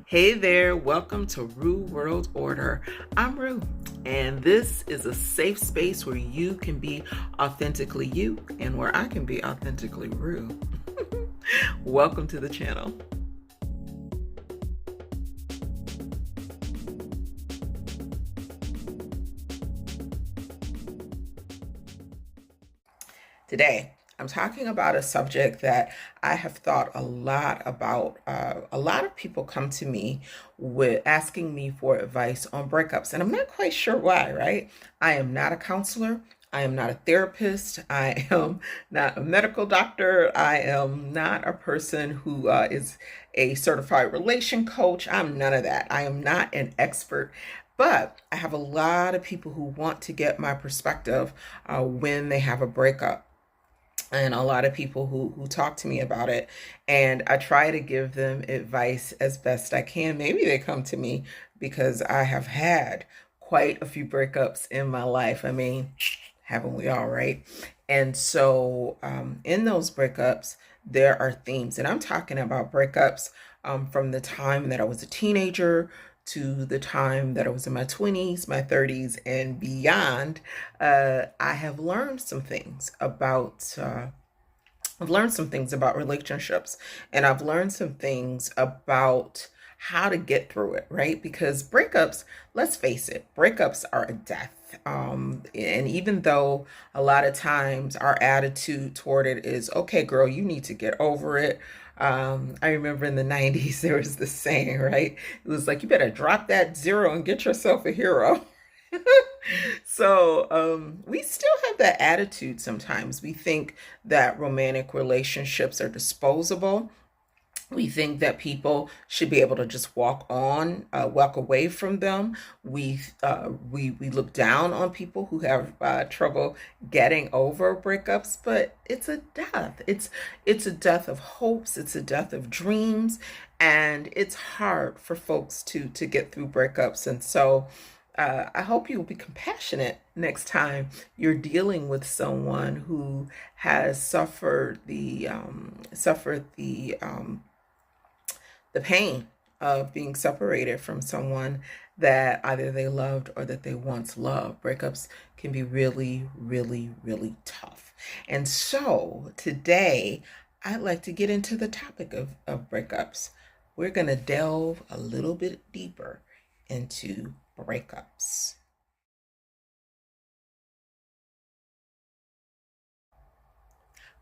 Hey there, welcome to Rue World Order. I'm Rue, and this is a safe space where you can be authentically you and where I can be authentically Rue. Welcome to the channel. Today, I'm talking about a subject that I have thought a lot about. A lot of people come to me with asking me for advice on breakups, and I'm not quite sure why, right? I am not a counselor. I am not a therapist. I am not a medical doctor. I am not a person who is a certified relation coach. I'm none of that. I am not an expert. But I have a lot of people who want to get my perspective when they have a breakup, and a lot of people who talk to me about it, and I try to give them advice as best I can. Maybe they come to me because I have had quite a few breakups in my life. I mean, haven't we all, right? And so in those breakups there are themes, and I'm talking about breakups from the time that I was a teenager to the time that I was in my 20s, my 30s, and beyond. I have learned some things about relationships, and I've learned some things about how to get through it, right? Because breakups, let's face it, breakups are a death. And even though a lot of times our attitude toward it is, okay, girl, you need to get over it. I remember in the 90s, there was this saying, right? It was like, you better drop that zero and get yourself a hero. So we still have that attitude sometimes. We think that romantic relationships are disposable. We think that people should be able to just walk away from them. We look down on people who have trouble getting over breakups, but it's a death. It's a death of hopes. It's a death of dreams, and it's hard for folks to get through breakups. And so I hope you will be compassionate next time you're dealing with someone who has suffered the pain of being separated from someone that either they loved or that they once loved. Breakups can be really, really, really tough. And so today, I'd like to get into the topic of breakups. We're going to delve a little bit deeper into breakups.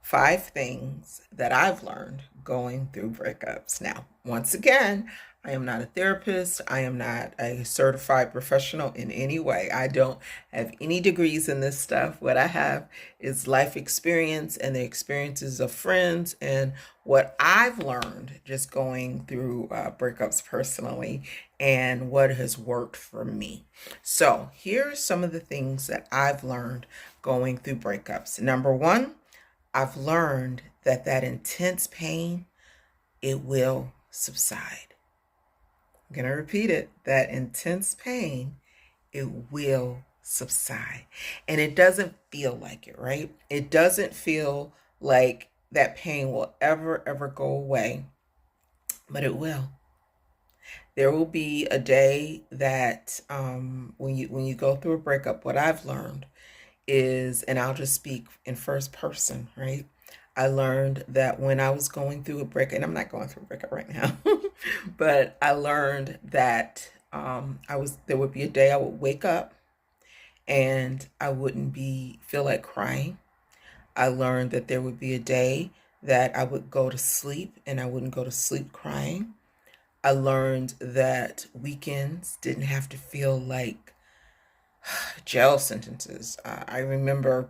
5 things that I've learned going through breakups. Now, once again, I am not a therapist. I am not a certified professional in any way. I don't have any degrees in this stuff. What I have is life experience and the experiences of friends and what I've learned just going through breakups personally and what has worked for me. So, here are some of the things that I've learned going through breakups. Number one, I've learned that intense pain, it will subside. I'm going to repeat it. That intense pain, it will subside. And it doesn't feel like it, right? It doesn't feel like that pain will ever go away, but it will. There will be a day that when you go through a breakup, what I've learned is, and I'll just speak in first person, right? I learned that when I was going through a breakup, and I'm not going through a breakup right now, but I learned that there would be a day I would wake up and I wouldn't feel like crying. I learned that there would be a day that I would go to sleep and I wouldn't go to sleep crying. I learned that weekends didn't have to feel like jail sentences. I remember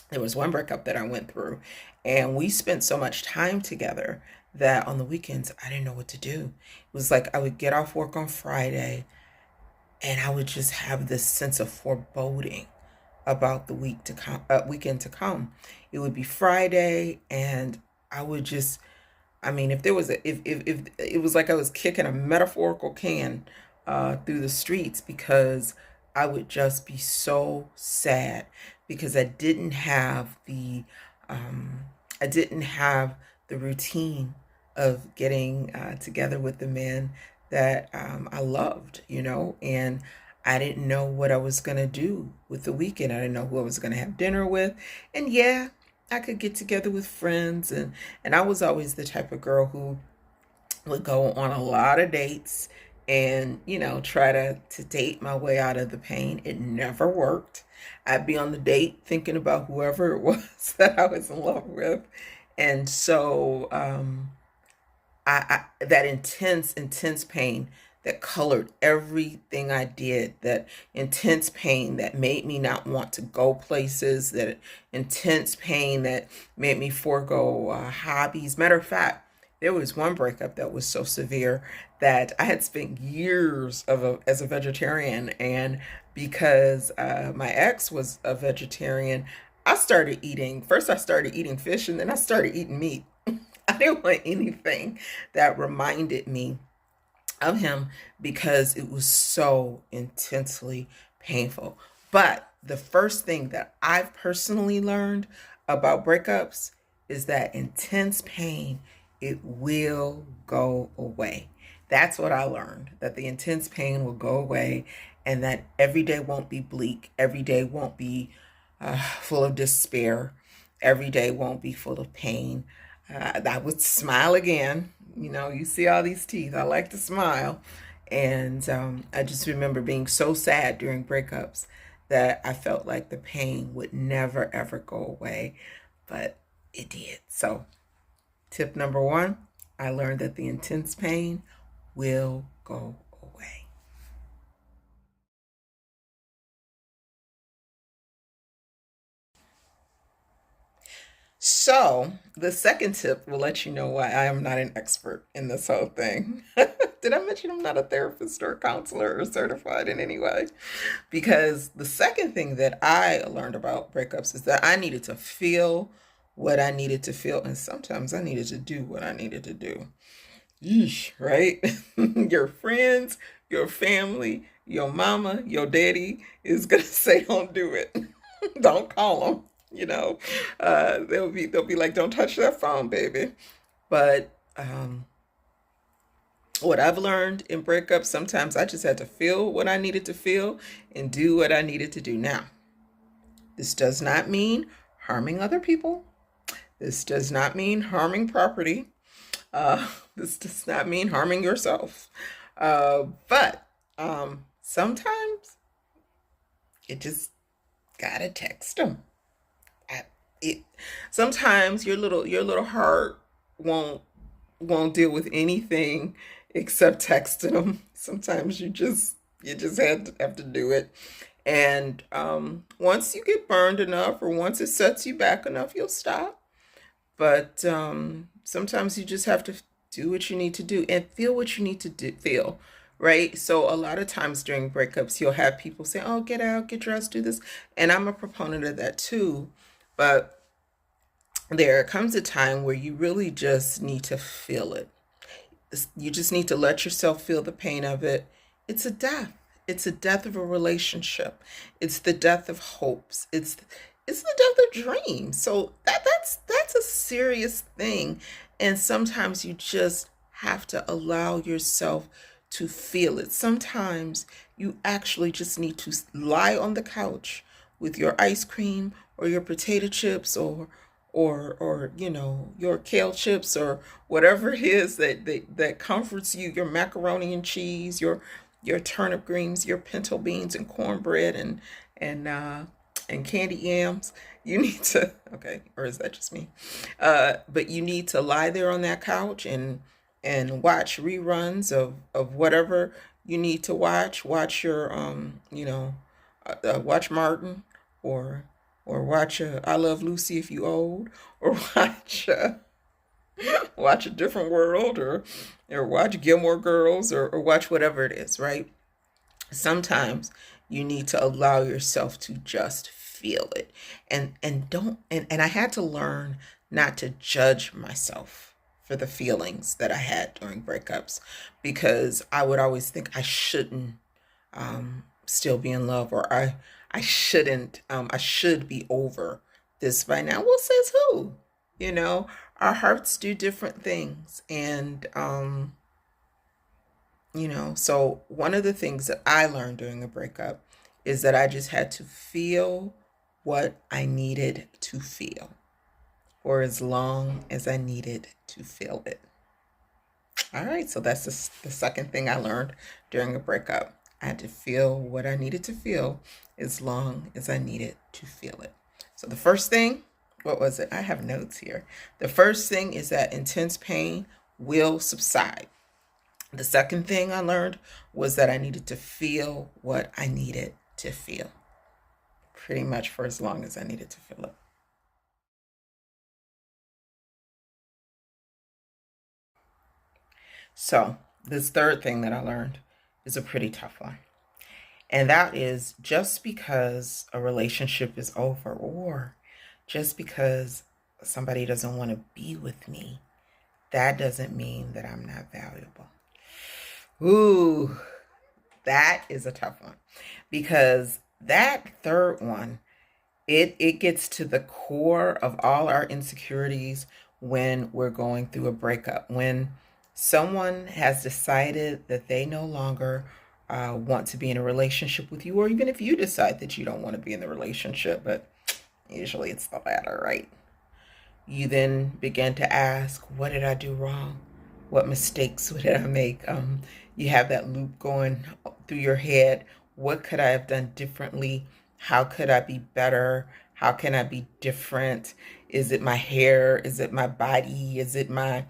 there was one breakup that I went through, and we spent so much time together that on the weekends I didn't know what to do. It was like I would get off work on Friday and I would just have this sense of foreboding about the weekend to come. It would be Friday, and I would just, I mean, if there was if it was like I was kicking a metaphorical can through the streets, because I would just be so sad because I didn't have the routine of getting together with the men that I loved, and I didn't know what I was going to do with the weekend. I didn't know who I was going to have dinner with. And yeah, I could get together with friends, and I was always the type of girl who would go on a lot of dates and try to date my way out of the pain. It never worked. I'd be on the date thinking about whoever it was that I was in love with. And so that intense pain that colored everything I did, that intense pain that made me not want to go places, that intense pain that made me forego hobbies. Matter of fact, there was one breakup that was so severe that I had spent years as a vegetarian, and because my ex was a vegetarian, I started eating fish, and then I started eating meat. I didn't want anything that reminded me of him because it was so intensely painful. But the first thing that I've personally learned about breakups is that intense pain, it will go away. That's what I learned, that the intense pain will go away, and that every day won't be bleak. Every day won't be full of despair. Every day won't be full of pain. I would smile again. You see all these teeth. I like to smile. And I just remember being so sad during breakups that I felt like the pain would never, ever go away. But it did. So, tip number one, I learned that the intense pain will go away. So, the second tip will let you know why I am not an expert in this whole thing. Did I mention I'm not a therapist or a counselor or certified in any way? Because the second thing that I learned about breakups is that I needed to feel what I needed to feel, and sometimes I needed to do what I needed to do. Yeesh, right? Your friends, your family, your mama, your daddy is gonna say, "Don't do it. Don't call them." They'll be like, "Don't touch that phone, baby." But what I've learned in breakups, sometimes I just had to feel what I needed to feel and do what I needed to do. Now, this does not mean harming other people. This does not mean harming property. This does not mean harming yourself. But sometimes you just gotta text them. I, it sometimes your little heart won't won't deal with anything except texting them. Sometimes you just have to do it. And once you get burned enough, or once it sets you back enough, you'll stop. But sometimes you just have to do what you need to do and feel what you need to feel, right? So a lot of times during breakups, you'll have people say, "Oh, get out, get dressed, do this," and I'm a proponent of that too. But there comes a time where you really just need to feel it. You just need to let yourself feel the pain of it. It's a death. It's a death of a relationship. It's the death of hopes. It's the death of dreams. So that's a serious thing. And sometimes you just have to allow yourself to feel it. Sometimes you actually just need to lie on the couch with your ice cream or your potato chips, or your kale chips, or whatever it is that comforts you, your macaroni and cheese, your turnip greens, your pinto beans and cornbread, and candy yams. You need to, okay, or is that just me? But you need to lie there on that couch and watch reruns of whatever you need to watch. Watch your watch Martin, or watch I Love Lucy if you old, or watch A Different World, or watch Gilmore Girls, or watch whatever it is, right? Sometimes you need to allow yourself to just feel it, and don't and I had to learn not to judge myself for the feelings that I had during breakups, because I would always think I shouldn't still be in love, or I shouldn't I should be over this by now. Well, says who? You know, our hearts do different things, and So one of the things that I learned during a breakup is that I just had to feel what I needed to feel for as long as I needed to feel it. All right, so that's the second thing I learned during a breakup. I had to feel what I needed to feel as long as I needed to feel it. So the first thing, what was it? I have notes here. The first thing is that intense pain will subside. The second thing I learned was that I needed to feel what I needed to feel, pretty much for as long as I needed to feel it. So, this third thing that I learned is a pretty tough one. And that is just because a relationship is over or just because somebody doesn't want to be with me, that doesn't mean that I'm not valuable. Ooh, that is a tough one because that third one, it gets to the core of all our insecurities when we're going through a breakup. When someone has decided that they no longer want to be in a relationship with you, or even if you decide that you don't want to be in the relationship, but usually it's the latter, right? You then begin to ask, what did I do wrong? What mistakes did I make? You have that loop going through your head. What could I have done differently? How could I be better? How can I be different? Is it my hair? Is it my body? Is it my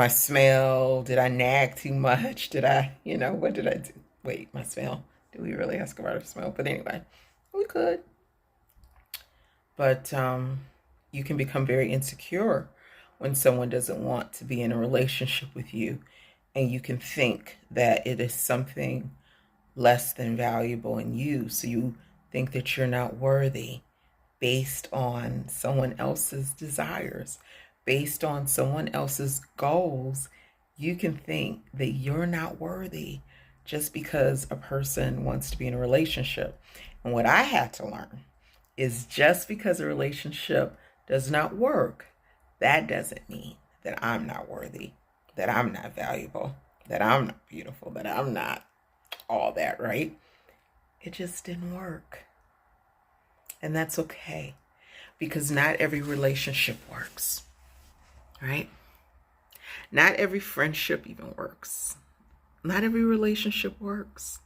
smell? Did I nag too much? What did I do? Wait, my smell. Do we really ask about our smell? But anyway, we could. But you can become very insecure when someone doesn't want to be in a relationship with you, and you can think that it is something less than valuable in you. So you think that you're not worthy based on someone else's desires, based on someone else's goals. You can think that you're not worthy just because a person wants to be in a relationship. And what I had to learn is just because a relationship does not work, that doesn't mean that I'm not worthy, that I'm not valuable, that I'm not beautiful, that I'm not all that, right? It just didn't work. And that's okay because not every relationship works, right? Not every friendship even works. Not every relationship works.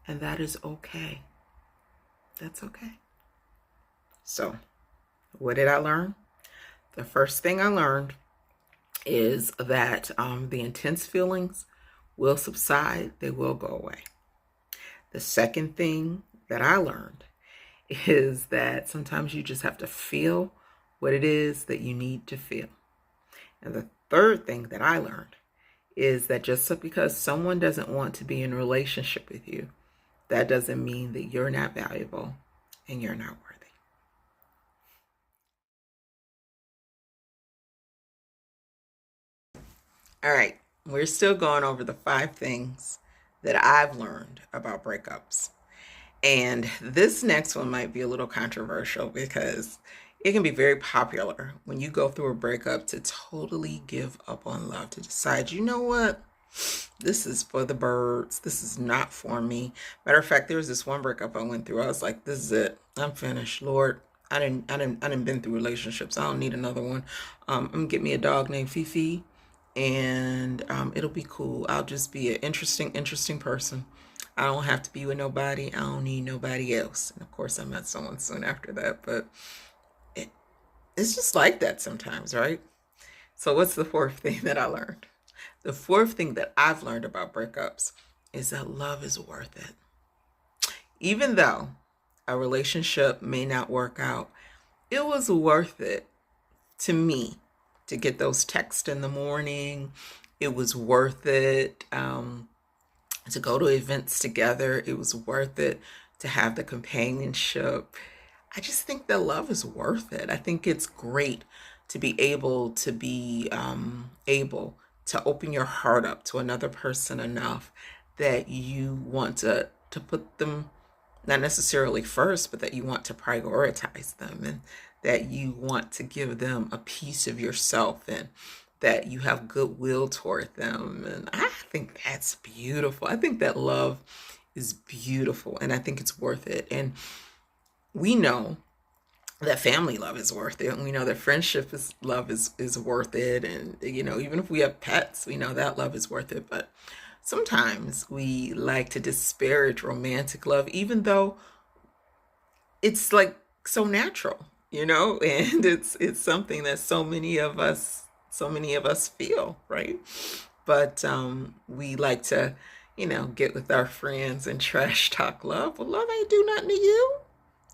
And that is okay. That's okay. So, what did I learn? The first thing I learned is that the intense feelings will subside, they will go away. The second thing that I learned is that sometimes you just have to feel what it is that you need to feel. And the third thing that I learned is that just because someone doesn't want to be in a relationship with you, that doesn't mean that you're not valuable and you're not worthy. All right, we're still going over the 5 things that I've learned about breakups. And this next one might be a little controversial because it can be very popular when you go through a breakup to totally give up on love, to decide, you know what? This is for the birds. This is not for me. Matter of fact, there was this one breakup I went through. I was like, this is it. I'm finished. Lord, I didn't been through relationships. I don't need another one. I'm gonna get me a dog named Fifi, and it'll be cool. I'll just be an interesting person. I don't have to be with nobody. I don't need nobody else. And of course, I met someone soon after that, but it, it's just like that sometimes, right? So, what's the fourth thing that I learned? The fourth thing that I've learned about breakups is that love is worth it. Even though a relationship may not work out, it was worth it to me to get those texts in the morning. It was worth it to go to events together. It was worth it to have the companionship. I just think that love is worth it. I think it's great to be able to open your heart up to another person enough that you want to put them not necessarily first, but that you want to prioritize them and that you want to give them a piece of yourself and that you have goodwill toward them. And I think that's beautiful. I think that love is beautiful, and I think it's worth it. And we know that family love is worth it. And we know that friendship is love is worth it. And even if we have pets, we know that love is worth it. But sometimes we like to disparage romantic love, even though it's like so natural, and it's something that so many of us feel, right? But we like to, get with our friends and trash talk love. Well, love ain't do nothing to you.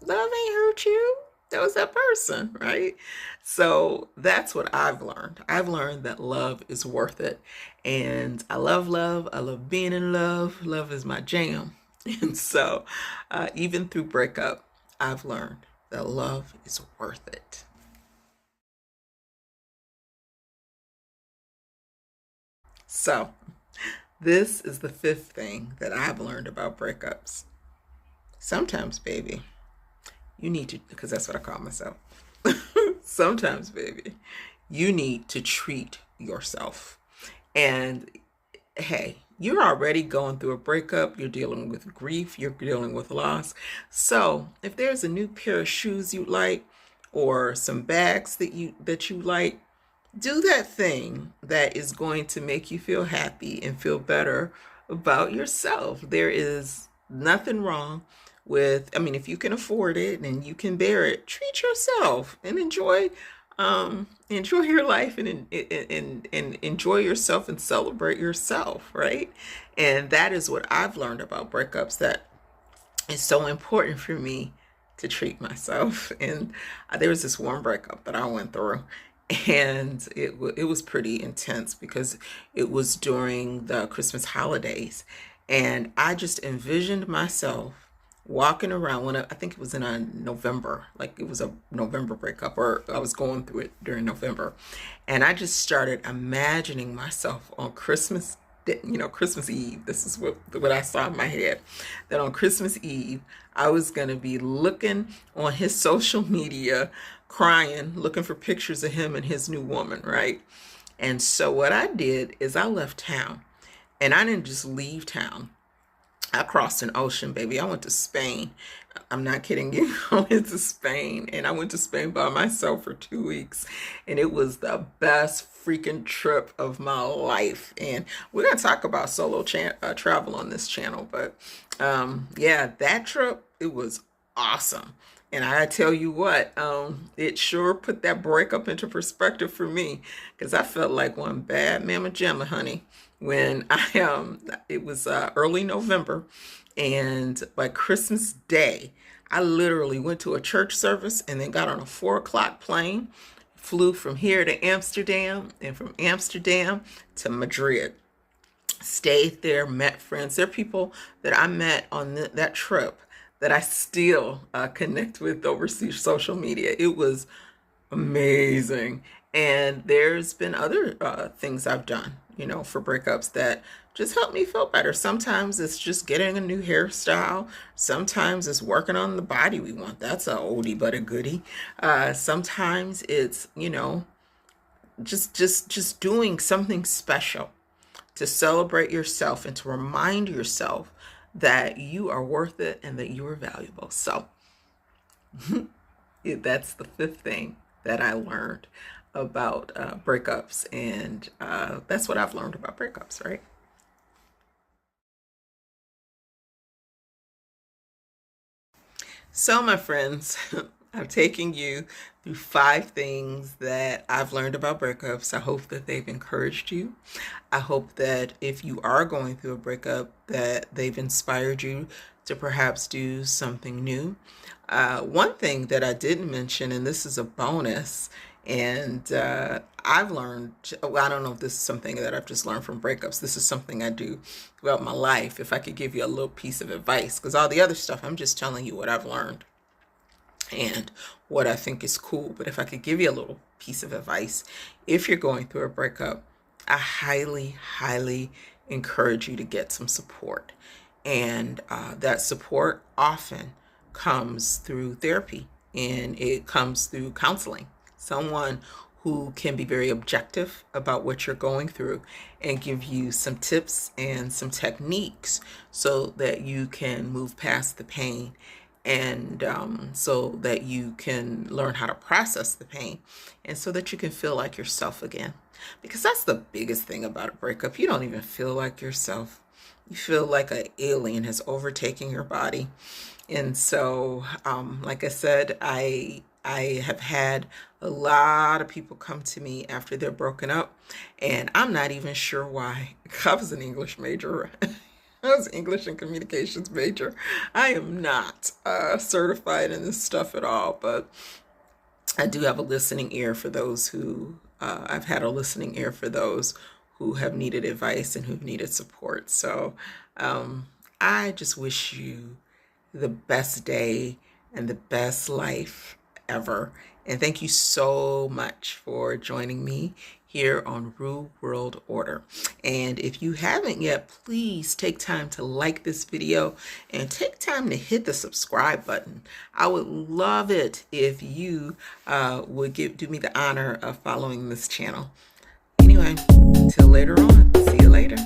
Love ain't hurt you. That was that person, right? So that's what I've learned. I've learned that love is worth it. And I love love. I love being in love. Love is my jam. And so even through breakup, I've learned that love is worth it. So this is the fifth thing that I've learned about breakups. Sometimes, baby, you need to, because that's what I call myself. Sometimes, baby, you need to treat yourself. And hey, you're already going through a breakup, you're dealing with grief, you're dealing with loss. So if there's a new pair of shoes you like, or some bags that you like, do that thing that is going to make you feel happy and feel better about yourself. There is nothing wrong with, I mean, if you can afford it and you can bear it, treat yourself and enjoy your life, and enjoy yourself and celebrate yourself, right? And that is what I've learned about breakups, that it's so important for me to treat myself. And there was this one breakup that I went through, and it was pretty intense because it was during the Christmas holidays, and I just envisioned myself walking around when I think it was in a November, like it was a November breakup, or I was going through it during November, and I just started imagining myself on Christmas Eve. This is what I saw in my head, that on Christmas Eve I was going to be looking on his social media, crying, looking for pictures of him and his new woman, right? And so what I did is I left town, and I didn't just leave town. I crossed an ocean, baby. I went to Spain. I'm not kidding you. I went to Spain, and I went to Spain by myself for 2 weeks, and it was the best freaking trip of my life. And we're gonna talk about solo travel on this channel, but yeah, that trip, it was awesome. And I tell you what, it sure put that breakup into perspective for me, because I felt like one bad mama jamma, honey, when it was early November, and by Christmas Day, I literally went to a church service and then got on a 4 o'clock plane, flew from here to Amsterdam, and from Amsterdam to Madrid. Stayed there, met friends. There are people that I met on that trip that I still connect with over social media. It was amazing. And there's been other things I've done, for breakups that just help me feel better. Sometimes it's just getting a new hairstyle. Sometimes it's working on the body we want. That's a oldie but a goodie. Sometimes it's, just doing something special to celebrate yourself and to remind yourself that you are worth it and that you are valuable. So that's the fifth thing that I learned about breakups, and that's what I've learned about breakups, right? So, my friends, I'm taking you through 5 things that I've learned about breakups. I hope that they've encouraged you. I hope that if you are going through a breakup, that they've inspired you to perhaps do something new. One thing that I didn't mention, and this is a bonus, and I've learned, well, I don't know if this is something that I've just learned from breakups. This is something I do throughout my life. If I could give you a little piece of advice, because all the other stuff, I'm just telling you what I've learned and what I think is cool. But if I could give you a little piece of advice, if you're going through a breakup, I highly, highly encourage you to get some support. And that support often comes through therapy, and it comes through counseling. Someone who can be very objective about what you're going through and give you some tips and some techniques so that you can move past the pain, and so that you can learn how to process the pain, and so that you can feel like yourself again. Because that's the biggest thing about a breakup. You don't even feel like yourself. You feel like an alien has overtaken your body. And so, like I said, I have had a lot of people come to me after they're broken up, and I'm not even sure why. I was an English major. I was an English and communications major. I am not certified in this stuff at all, but I do have a listening ear for those who, I've had a listening ear for those who have needed advice and who've needed support. So I just wish you the best day and the best life ever. And thank you so much for joining me here on Rue World Order. And if you haven't yet, please take time to like this video and take time to hit the subscribe button. I would love it if you would do me the honor of following this channel. Anyway, until later on, see you later.